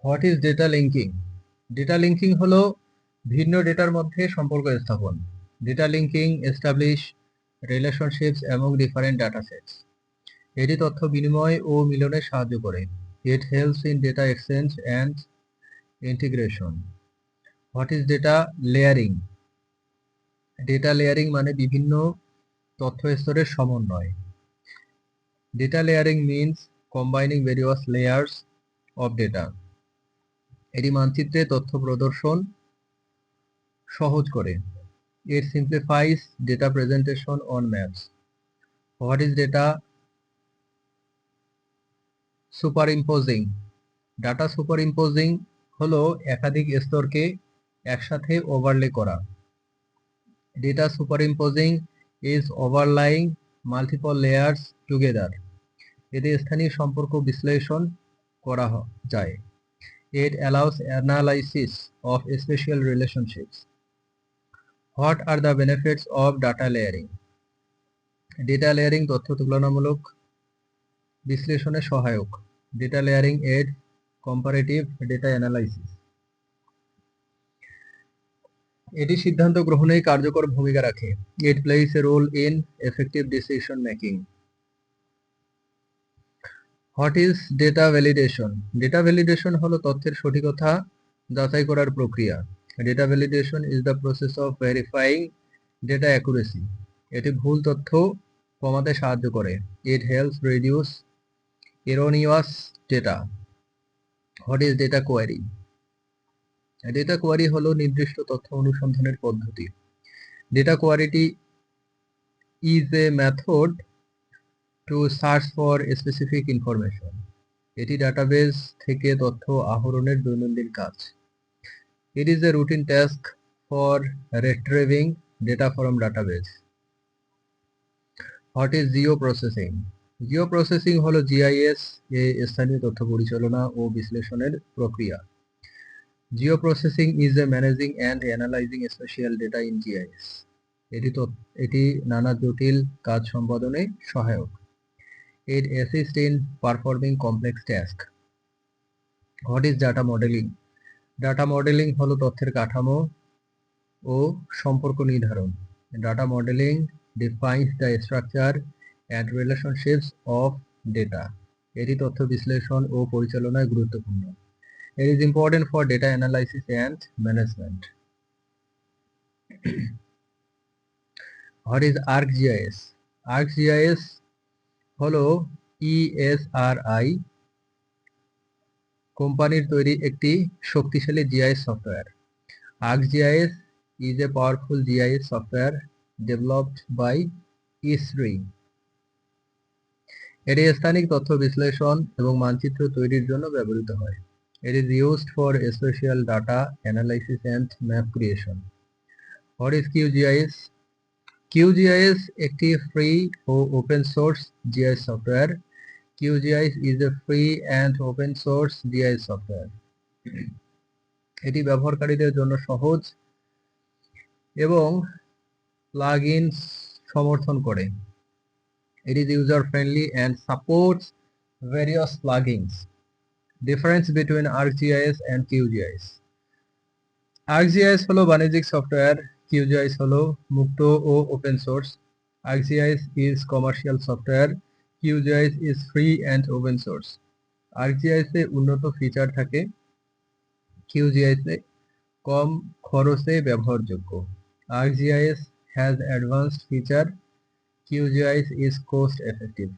What is data linking? Data linking হলো ভিন্ন ডেটার মধ্যে সম্পর্ক স্থাপন। ডেটা লিঙ্কিং এস্টাবলিশ রিলেশনশিপস এবং ডিফারেন্ট ডাটা সেটস। এটি তথ্য বিনিময় ও মিলনে সাহায্য করে। It helps in data exchange and integration. What is data layering? Data layering মানে বিভিন্ন তথ্য স্তরের সমন্বয়। Data layering means combining various layers of data. এটি মানচিত্রে তথ্য প্রদর্শন সহজ করে। It simplifies data presentation on maps. What is data superimposing? Data superimposing হলো একাধিক স্তরকে একসাথে ওভারলে করা। Data superimposing is overlaying multiple layers together. এতে স্থানীয় সম্পর্ক বিশ্লেষণ করা যায়। It allows analysis of spatial relationships. What are the benefits of data layering? Data layering তথ্য তুলনামূলক বিশ্লেষণে সহায়ক। Data layering aid comparative data analysis. এটি সিদ্ধান্ত গ্রহণে কার্যকর ভূমিকা রাখে। It plays a role in effective decision making. What is data validation? Data validation হলো তথ্যের সঠিকতা যাচাই করার প্রক্রিয়া। Data validation is the process of verifying data accuracy. এটি ভুল তথ্য কমাতে সাহায্য করে। It helps reduce erroneous data. What is data query? Data query হলো নির্দিষ্ট তথ্য অনুসন্ধানের পদ্ধতি। ডেটা কোয়ারিটি is a method to search for specific information. এটি ডাটাবেস থেকে তথ্য আহরণের দৈনন্দিন কাজ। It is a routine task for retrieving data from database. What is geoprocessing? Geoprocessing হলো জিআইএস এ স্থানীয় তথ্য পরিচালনা ও বিশ্লেষণের প্রক্রিয়া। Geoprocessing is a managing and analyzing spatial data in GIS. এটি নানা জটিল কাজ সম্পাদনে সহায়ক। It assists in performing complex tasks. What is data modeling? Data modeling হলো তথ্যের কাঠামো ও সম্পর্ক নির্ধারণ। Data modeling defines the structure and relationships of data. এটি তথ্য বিশ্লেষণ ও পরিচালনায় গুরুত্বপূর্ণ। It is important for data analysis and management. What is ArcGIS? ArcGIS হলো ESRI কোম্পানির তৈরি একটি শক্তিশালী GIS software. ArcGIS is a powerful GIS software developed by ESRI. এটি স্থানিক তথ্য বিশ্লেষণ এবং মানচিত্র তৈরির জন্য ব্যবহৃত হয়। It is used for spatial data analysis and map creation. What is QGIS? QGIS একটি ফ্রি ও open source GIS software. QGIS is a free and open source GIS software. এটি ব্যবহারকারীদের জন্য সহজ এবং প্লাগইনস সমর্থন করে। It is user friendly and supports various plugins. Difference between ArcGIS and QGIS. ArcGIS হলো বাণিজ্যিক সফটওয়্যার, QGIS হলো মুক্ত ও open source. ArcGIS is commercial software, QGIS is free and open source. ArcGIS এ উন্নত ফিচার থাকে, QGIS এ কম খরচে ব্যবহারযোগ্য। ArcGIS has advanced feature, QGIS is cost effective.